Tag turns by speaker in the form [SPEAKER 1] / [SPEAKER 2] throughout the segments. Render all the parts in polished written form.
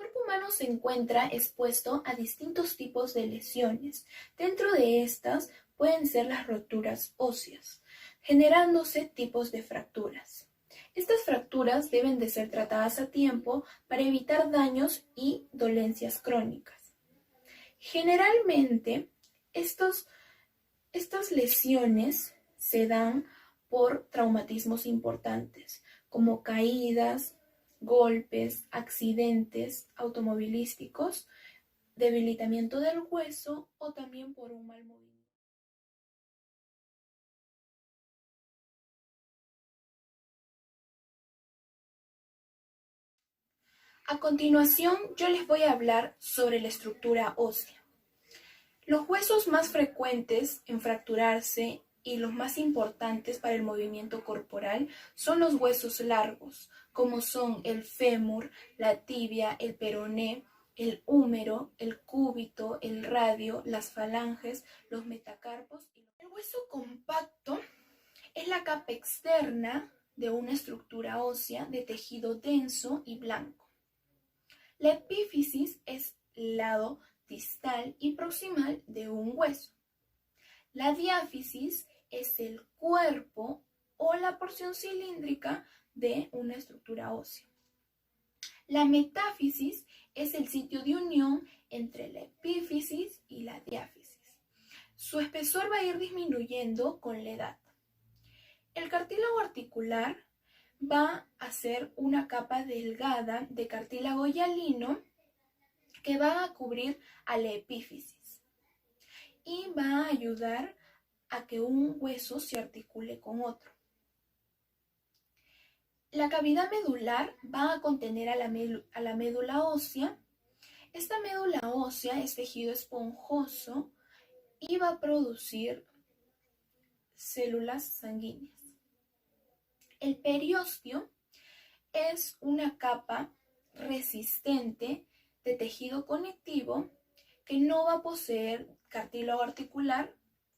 [SPEAKER 1] cuerpo humano se encuentra expuesto a distintos tipos de lesiones. Dentro de estas pueden ser las roturas óseas, generándose tipos de fracturas. Estas fracturas deben de ser tratadas a tiempo para evitar daños y dolencias crónicas. Generalmente, estas lesiones se dan por traumatismos importantes, como caídas, golpes, accidentes automovilísticos, debilitamiento del hueso o también por un mal movimiento. A continuación, yo les voy a hablar sobre la estructura ósea. Los huesos más frecuentes en fracturarse y los más importantes para el movimiento corporal son los huesos largos, como son el fémur, la tibia, el peroné, el húmero, el cúbito, el radio, las falanges, los metacarpos. El hueso compacto es la capa externa de una estructura ósea de tejido denso y blanco. La epífisis es el lado distal y proximal de un hueso. La diáfisis es el cuerpo o la porción cilíndrica de una estructura ósea. La metáfisis es el sitio de unión entre la epífisis y la diáfisis. Su espesor va a ir disminuyendo con la edad. El cartílago articular va a ser una capa delgada de cartílago hialino que va a cubrir a la epífisis y va a ayudar a que un hueso se articule con otro. La cavidad medular va a contener a la médula ósea. Esta médula ósea es tejido esponjoso y va a producir células sanguíneas. El periósteo es una capa resistente de tejido conectivo que no va a poseer cartílago articular,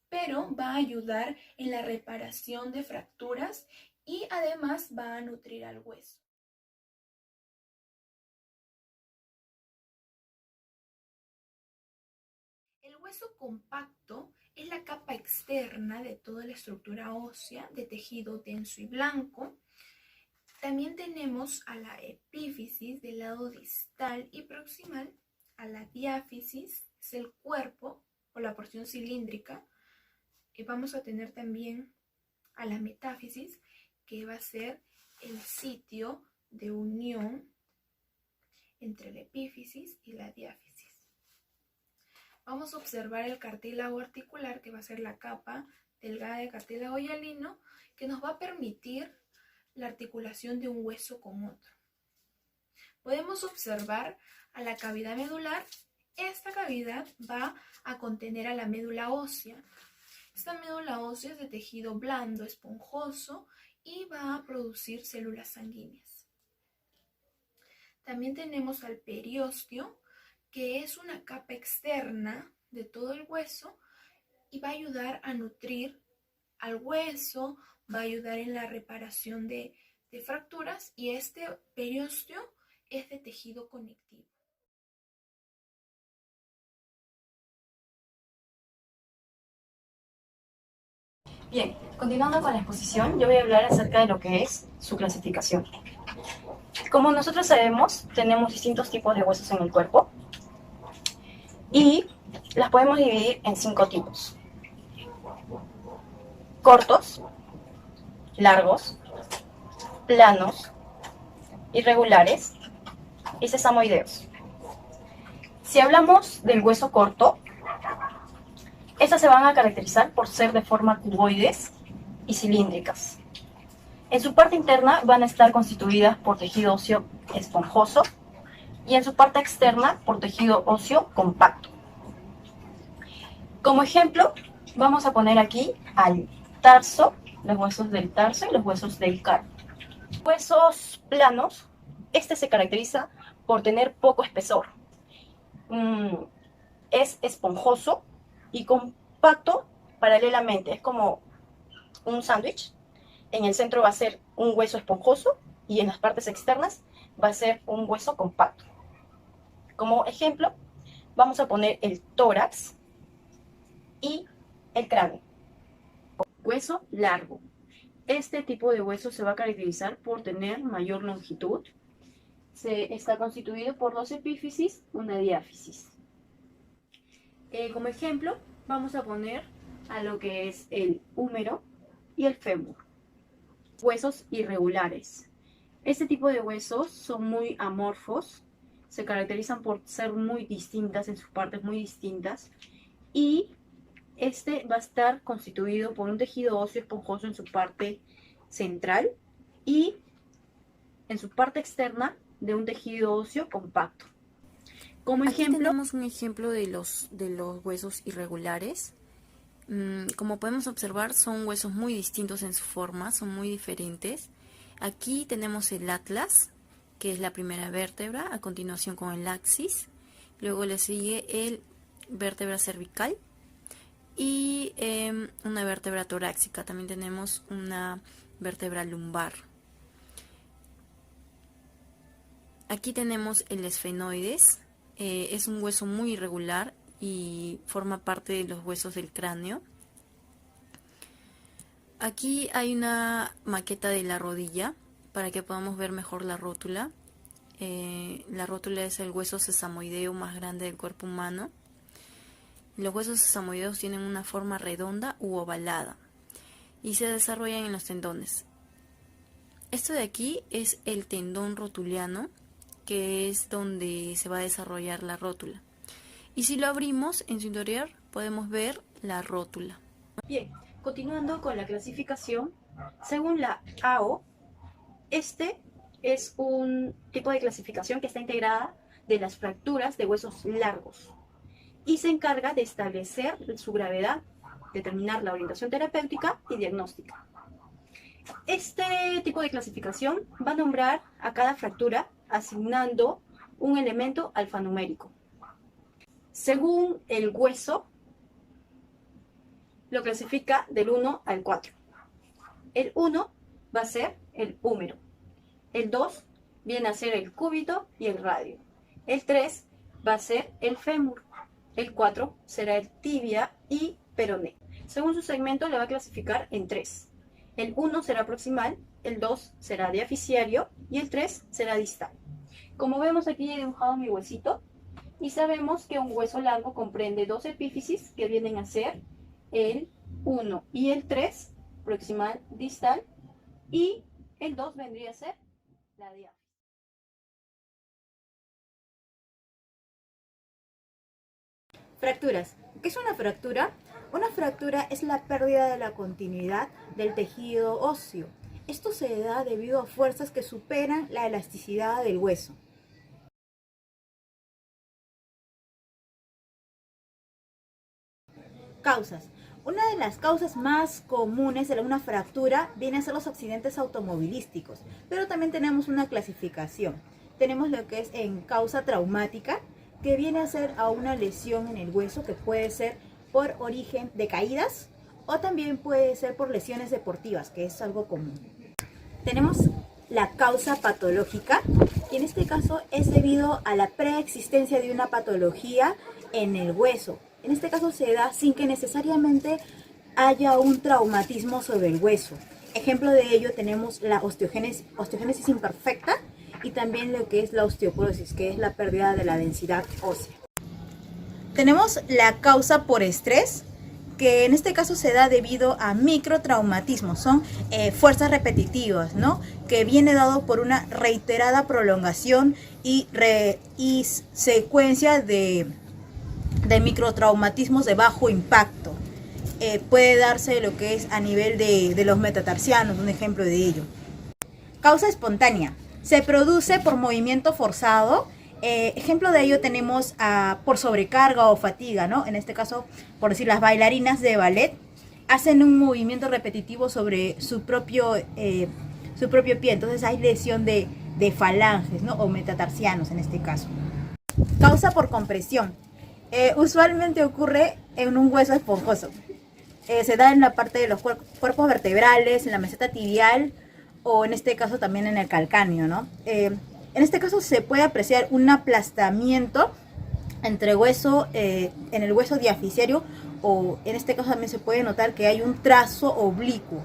[SPEAKER 1] pero va a ayudar en la reparación de fracturas y además va a nutrir al hueso. El hueso compacto es la capa externa de toda la estructura ósea de tejido denso y blanco. También tenemos a la epífisis del lado distal y proximal, a la diáfisis, es el cuerpo o la porción cilíndrica, y vamos a tener también a la metáfisis, que va a ser el sitio de unión entre la epífisis y la diáfisis. Vamos a observar el cartílago articular, que va a ser la capa delgada de cartílago hialino, que nos va a permitir la articulación de un hueso con otro. Podemos observar a la cavidad medular. Esta cavidad va a contener a la médula ósea. Esta médula ósea es de tejido blando, esponjoso y va a producir células sanguíneas. También tenemos al periósteo, que es una capa externa de todo el hueso y va a ayudar a nutrir al hueso, va a ayudar en la reparación de fracturas, y este periósteo es de tejido conectivo.
[SPEAKER 2] Bien, continuando con la exposición, yo voy a hablar acerca de lo que es su clasificación. Como nosotros sabemos, tenemos distintos tipos de huesos en el cuerpo y las podemos dividir en 5 tipos: cortos, largos, planos, irregulares y sesamoideos. Si hablamos del hueso corto, estas se van a caracterizar por ser de forma cuboides y cilíndricas. En su parte interna van a estar constituidas por tejido óseo esponjoso y en su parte externa por tejido óseo compacto. Como ejemplo, vamos a poner aquí al tarso, los huesos del tarso y los huesos del carpo. Huesos planos, este se caracteriza por tener poco espesor. Es esponjoso y compacto paralelamente, es como un sándwich. En el centro va a ser un hueso esponjoso y en las partes externas va a ser un hueso compacto. Como ejemplo, vamos a poner el tórax y el cráneo. Hueso largo. Este tipo de hueso se va a caracterizar por tener mayor longitud. Está constituido por dos epífisis, una diáfisis. Como ejemplo, vamos a poner a lo que es el húmero y el fémur. Huesos irregulares. Este tipo de huesos son muy amorfos, se caracterizan por ser muy distintas en sus partes muy distintas, y este va a estar constituido por un tejido óseo esponjoso en su parte central y en su parte externa de un tejido óseo compacto. Como ejemplo,
[SPEAKER 3] aquí tenemos un ejemplo de los huesos irregulares. Como podemos observar, son huesos muy distintos en su forma, son muy diferentes. Aquí tenemos el atlas, que es la primera vértebra, a continuación con el axis. Luego le sigue el vértebra cervical y una vértebra torácica. También tenemos una vértebra lumbar. Aquí tenemos el esfenoides. Es un hueso muy irregular y forma parte de los huesos del cráneo. Aquí hay una maqueta de la rodilla para que podamos ver mejor la rótula. La rótula es el hueso sesamoideo más grande del cuerpo humano. Los huesos sesamoideos tienen una forma redonda u ovalada y se desarrollan en los tendones. Esto de aquí es el tendón rotuliano, que es donde se va a desarrollar la rótula. Y si lo abrimos, en su interior podemos ver la rótula.
[SPEAKER 2] Bien, continuando con la clasificación, según la AO, este es un tipo de clasificación que está integrada de las fracturas de huesos largos y se encarga de establecer su gravedad, determinar la orientación terapéutica y diagnóstica. Este tipo de clasificación va a nombrar a cada fractura asignando un elemento alfanumérico. Según el hueso, lo clasifica del 1 al 4. El 1 va a ser el húmero. El 2 viene a ser el cúbito y el radio. El 3 va a ser el fémur. El 4 será el tibia y peroné. Según su segmento le va a clasificar en 3. El 1 será proximal, el 2 será diaficiario y el 3 será distal. Como vemos aquí he dibujado mi huesito y sabemos que un hueso largo comprende dos epífisis que vienen a ser el 1 y el 3, proximal, distal, y el 2 vendría a ser la diáfisis.
[SPEAKER 4] Fracturas. ¿Qué es una fractura? Una fractura es la pérdida de la continuidad del tejido óseo. Esto se da debido a fuerzas que superan la elasticidad del hueso. Causas. Una de las causas más comunes de una fractura viene a ser los accidentes automovilísticos, pero también tenemos una clasificación. Tenemos lo que es en causa traumática, que viene a ser a una lesión en el hueso que puede ser por origen de caídas o también puede ser por lesiones deportivas, que es algo común. Tenemos la causa patológica, y en este caso es debido a la preexistencia de una patología en el hueso. En este caso se da sin que necesariamente haya un traumatismo sobre el hueso. Ejemplo de ello tenemos la osteogénesis imperfecta y también lo que es la osteoporosis, que es la pérdida de la densidad ósea. Tenemos la causa por estrés, que en este caso se da debido a microtraumatismos, son fuerzas repetitivas, ¿no? Que viene dado por una reiterada prolongación y secuencia de microtraumatismos de bajo impacto. Puede darse lo que es a nivel de los metatarsianos, un ejemplo de ello. Causa espontánea. Se produce por movimiento forzado. Ejemplo de ello tenemos por sobrecarga o fatiga, ¿no? En este caso, por decir, las bailarinas de ballet hacen un movimiento repetitivo sobre su propio pie. Entonces hay lesión de falanges, ¿no? O metatarsianos en este caso. Causa por compresión. Usualmente ocurre en un hueso esponjoso. Se da en la parte de los cuerpos vertebrales, en la meseta tibial o en este caso también en el calcáneo, ¿no? En este caso se puede apreciar un aplastamiento entre hueso, en el hueso diaficiario, o en este caso también se puede notar que hay un trazo oblicuo.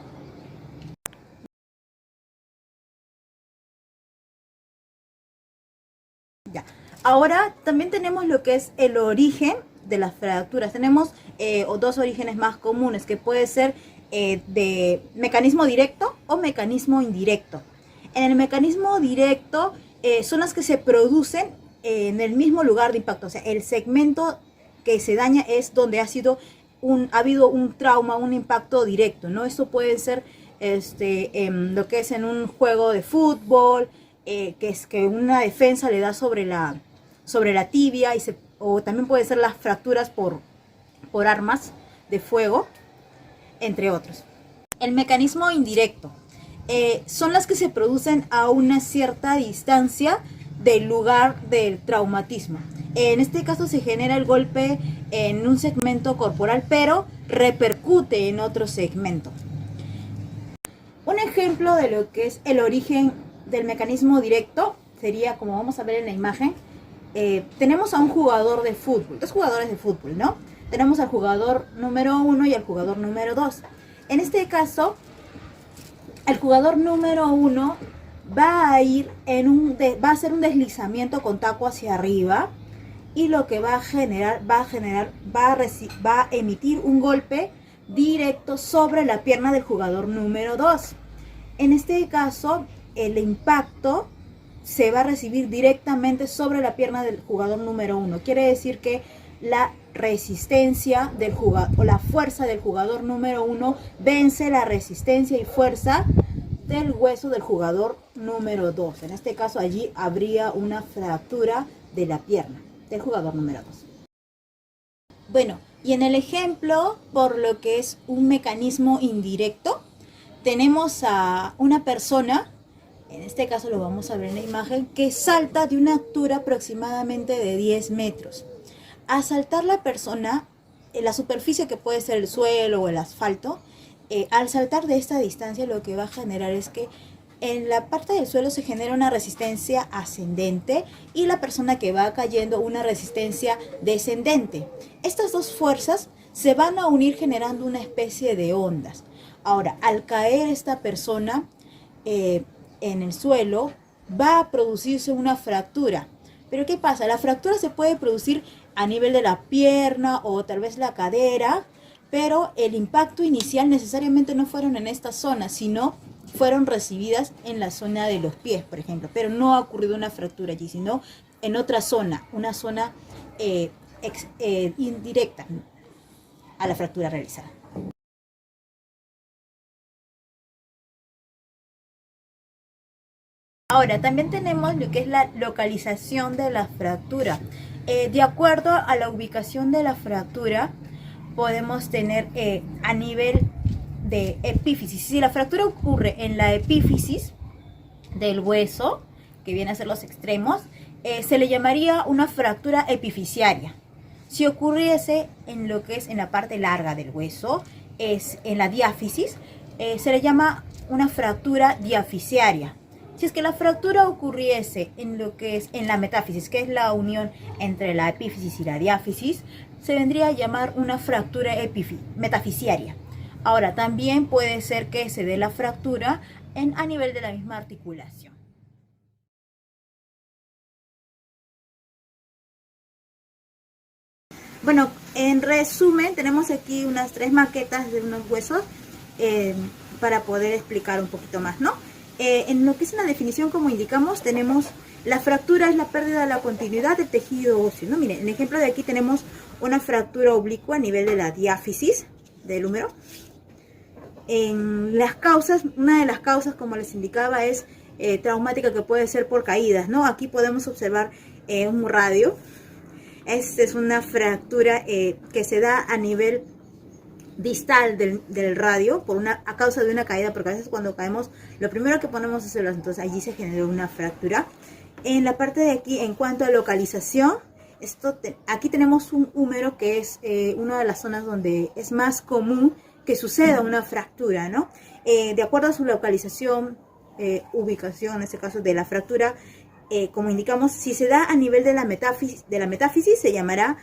[SPEAKER 4] Ya. Ahora también tenemos lo que es el origen de las fracturas. Tenemos dos orígenes más comunes, que puede ser de mecanismo directo o mecanismo indirecto. En el mecanismo directo son las que se producen en el mismo lugar de impacto. O sea, el segmento que se daña es donde ha habido un trauma, un impacto directo, ¿no? Esto puede ser lo que es en un juego de fútbol, que es que una defensa le da sobre la tibia, o también puede ser las fracturas por armas de fuego, entre otros. El mecanismo indirecto son las que se producen a una cierta distancia del lugar del traumatismo. En este caso se genera el golpe en un segmento corporal, pero repercute en otro segmento. Un ejemplo de lo que es el origen del mecanismo directo sería, como vamos a ver en la imagen, tenemos a un jugador de fútbol, dos jugadores de fútbol, ¿no? Tenemos al jugador número 1 y al jugador número 2. En este caso, el jugador número 1 va a hacer un deslizamiento con taco hacia arriba, y lo que va a emitir un golpe directo sobre la pierna del jugador número 2. En este caso, el impacto se va a recibir directamente sobre la pierna del jugador número 1. Quiere decir que la resistencia del jugador, o la fuerza del jugador número 1 vence la resistencia y fuerza del hueso del jugador número 2. En este caso, allí habría una fractura de la pierna del jugador número 2. Bueno, y en el ejemplo, por lo que es un mecanismo indirecto, tenemos a una persona, en este caso lo vamos a ver en la imagen, que salta de una altura aproximadamente de 10 metros. Al saltar la persona, en la superficie, que puede ser el suelo o el asfalto, al saltar de esta distancia, lo que va a generar es que en la parte del suelo se genera una resistencia ascendente y la persona que va cayendo una resistencia descendente. Estas dos fuerzas se van a unir generando una especie de ondas. Ahora, al caer esta persona en el suelo, va a producirse una fractura. Pero ¿qué pasa? La fractura se puede producir a nivel de la pierna o tal vez la cadera, pero el impacto inicial necesariamente no fueron en esta zona, sino fueron recibidas en la zona de los pies, por ejemplo. Pero no ha ocurrido una fractura allí, sino en otra zona, una zona indirecta a la fractura realizada. Ahora, también tenemos lo que es la localización de la fractura. De acuerdo a la ubicación de la fractura, podemos tener a nivel de epífisis. Si la fractura ocurre en la epífisis del hueso, que viene a ser los extremos, se le llamaría una fractura epifisiaria. Si ocurriese en lo que es en la parte larga del hueso, es en la diáfisis, se le llama una fractura diafisiaria. Si es que la fractura ocurriese en lo que es en la metáfisis, que es la unión entre la epífisis y la diáfisis, se vendría a llamar una fractura metafisiaria. Ahora, también puede ser que se dé la fractura a nivel de la misma articulación. Bueno, en resumen, tenemos aquí unas 3 maquetas de unos huesos para poder explicar un poquito más, ¿no? En lo que es una definición, como indicamos, tenemos la fractura es la pérdida de la continuidad del tejido óseo, ¿no? Miren, en el ejemplo de aquí tenemos una fractura oblicua a nivel de la diáfisis del húmero. En las causas, una de las causas, como les indicaba, es traumática, que puede ser por caídas, ¿no? Aquí podemos observar un radio. Esta es una fractura que se da a nivel distal del radio a causa de una caída, porque a veces cuando caemos lo primero que ponemos es el brazo, entonces allí se generó una fractura. En la parte de aquí, en cuanto a localización, aquí tenemos un húmero, que es una de las zonas donde es más común que suceda una fractura, ¿no? De acuerdo a su localización, ubicación, en este caso de la fractura, como indicamos, si se da a nivel de la metáfisis se llamará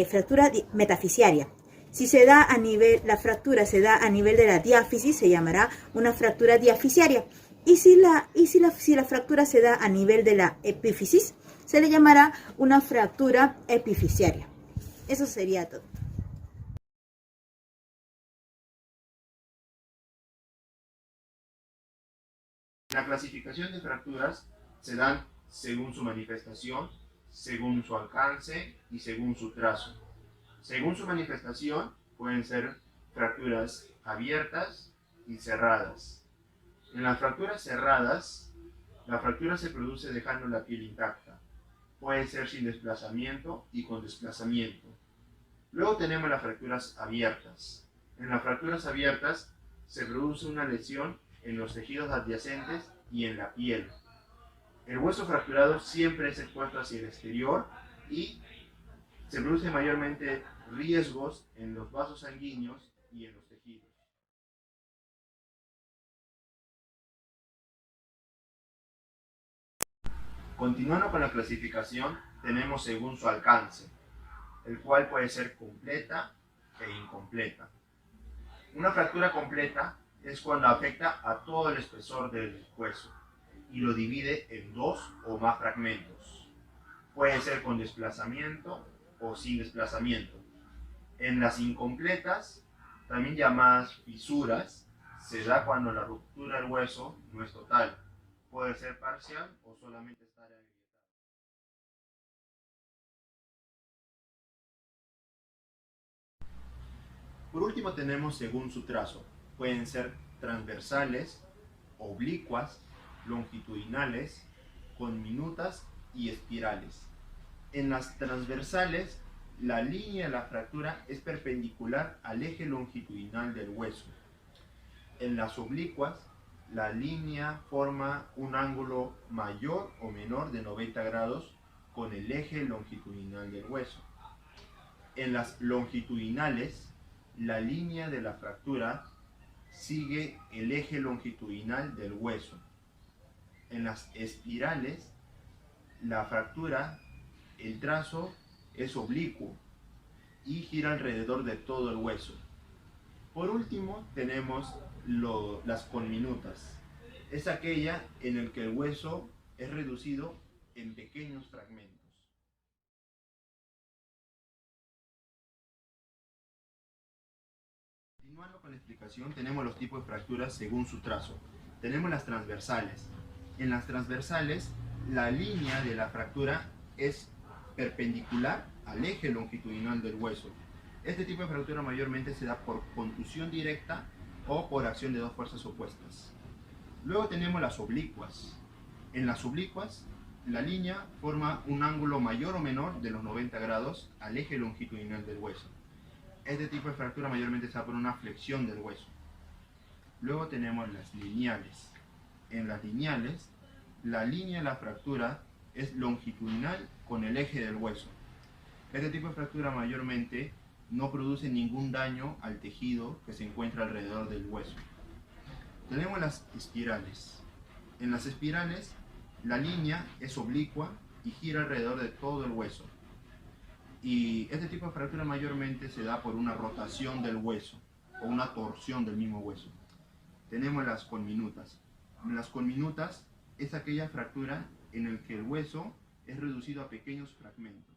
[SPEAKER 4] fractura metafisiaria. Si se da a nivel, la fractura se da a nivel de la diáfisis, se llamará una fractura diafisiaria. Y si la fractura se da a nivel de la epífisis, se le llamará una fractura epifisiaria. Eso sería todo.
[SPEAKER 5] La clasificación de fracturas se dan según su manifestación, según su alcance y según su trazo. Según su manifestación pueden ser fracturas abiertas y cerradas. En las fracturas cerradas, la fractura se produce dejando la piel intacta. Puede ser sin desplazamiento y con desplazamiento. Luego tenemos las fracturas abiertas. En las fracturas abiertas se produce una lesión en los tejidos adyacentes y en la piel. El hueso fracturado siempre es expuesto hacia el exterior y se produce mayormente riesgos en los vasos sanguíneos y en los tejidos. Continuando con la clasificación, tenemos según su alcance, el cual puede ser completa e incompleta. Una fractura completa es cuando afecta a todo el espesor del hueso y lo divide en dos o más fragmentos. Puede ser con desplazamiento o sin desplazamiento. En las incompletas, también llamadas fisuras, se da cuando la ruptura del hueso no es total. Puede ser parcial o solamente estar agrietado. Por último tenemos según su trazo. Pueden ser transversales, oblicuas, longitudinales, conminutas y espirales. En las transversales, la línea de la fractura es perpendicular al eje longitudinal del hueso. En las oblicuas, la línea forma un ángulo mayor o menor de 90 grados con el eje longitudinal del hueso. En las longitudinales, la línea de la fractura sigue el eje longitudinal del hueso. En las espirales, la fractura, el trazo es oblicuo y gira alrededor de todo el hueso. Por último, tenemos las conminutas. Es aquella en la que el hueso es reducido en pequeños fragmentos. Continuando con la explicación, tenemos los tipos de fracturas según su trazo. Tenemos las transversales. En las transversales, la línea de la fractura es perpendicular al eje longitudinal del hueso. Este tipo de fractura mayormente se da por contusión directa o por acción de dos fuerzas opuestas. Luego tenemos las oblicuas. En las oblicuas, la línea forma un ángulo mayor o menor de los 90 grados al eje longitudinal del hueso. Este tipo de fractura mayormente se da por una flexión del hueso. Luego tenemos las lineales. En las lineales, la línea de la fractura es longitudinal con el eje del hueso. Este tipo de fractura mayormente no produce ningún daño al tejido que se encuentra alrededor del hueso. Tenemos las espirales. En las espirales, la línea es oblicua y gira alrededor de todo el hueso. Y este tipo de fractura mayormente se da por una rotación del hueso o una torsión del mismo hueso. Tenemos las conminutas. En las conminutas es aquella fractura en la que el hueso es reducido a pequeños fragmentos.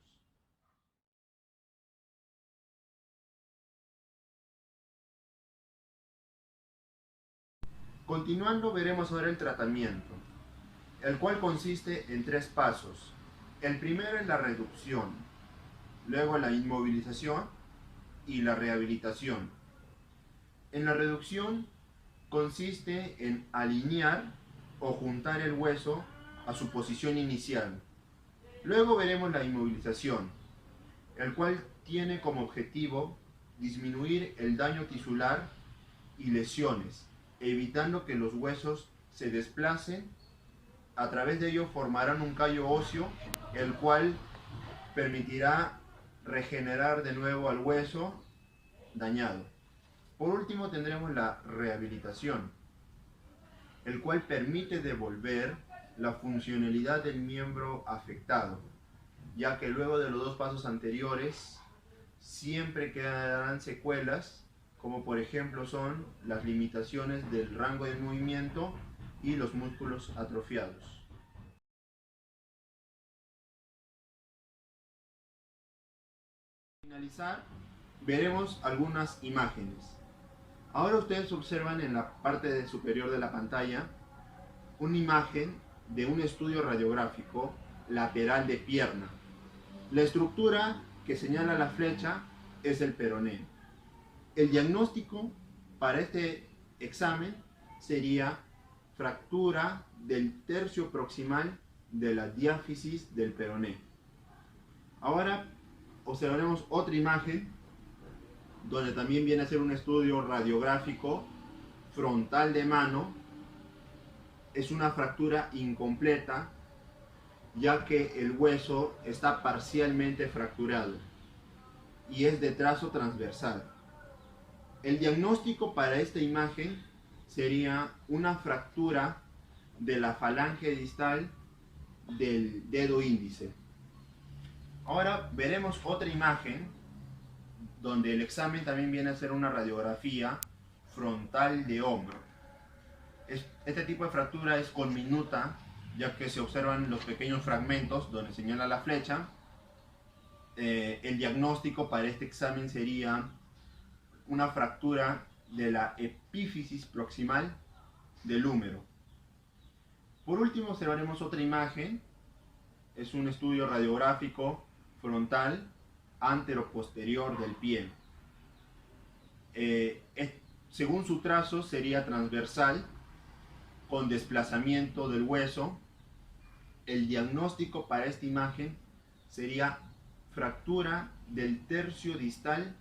[SPEAKER 5] Continuando, veremos ahora el tratamiento, el cual consiste en 3 pasos. El primero es la reducción, luego la inmovilización y la rehabilitación. En la reducción consiste en alinear o juntar el hueso a su posición inicial. Luego veremos la inmovilización, el cual tiene como objetivo disminuir el daño tisular y lesiones, evitando que los huesos se desplacen. A través de ello formarán un callo óseo, el cual permitirá regenerar de nuevo al hueso dañado. Por último tendremos la rehabilitación, el cual permite devolver la funcionalidad del miembro afectado, ya que luego de los dos pasos anteriores siempre quedarán secuelas, como por ejemplo son las limitaciones del rango de movimiento y los músculos atrofiados. Para finalizar, veremos algunas imágenes. Ahora ustedes observan en la parte superior de la pantalla una imagen de un estudio radiográfico lateral de pierna. La estructura que señala la flecha es el peroné. El diagnóstico para este examen sería fractura del tercio proximal de la diáfisis del peroné. Ahora observaremos otra imagen donde también viene a ser un estudio radiográfico frontal de mano. Es una fractura incompleta, ya que el hueso está parcialmente fracturado y es de trazo transversal. El diagnóstico para esta imagen sería una fractura de la falange distal del dedo índice. Ahora veremos otra imagen donde el examen también viene a ser una radiografía frontal de hombro. Este tipo de fractura es conminuta, ya que se observan los pequeños fragmentos donde señala la flecha. El diagnóstico para este examen sería una fractura de la epífisis proximal del húmero. Por último observaremos otra imagen. Es un estudio radiográfico frontal antero-posterior del pie. Según su trazo sería transversal con desplazamiento del hueso. El diagnóstico para esta imagen sería fractura del tercio distal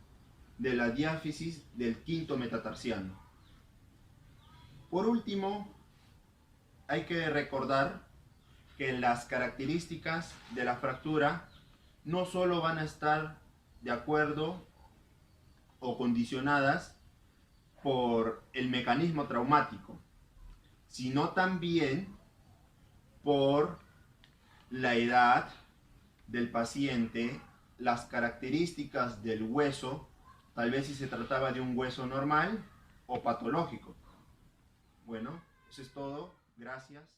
[SPEAKER 5] de la diáfisis del quinto metatarsiano. Por último, hay que recordar que las características de la fractura no solo van a estar de acuerdo o condicionadas por el mecanismo traumático, sino también por la edad del paciente, las características del hueso, tal vez si se trataba de un hueso normal o patológico. Bueno, eso es todo. Gracias.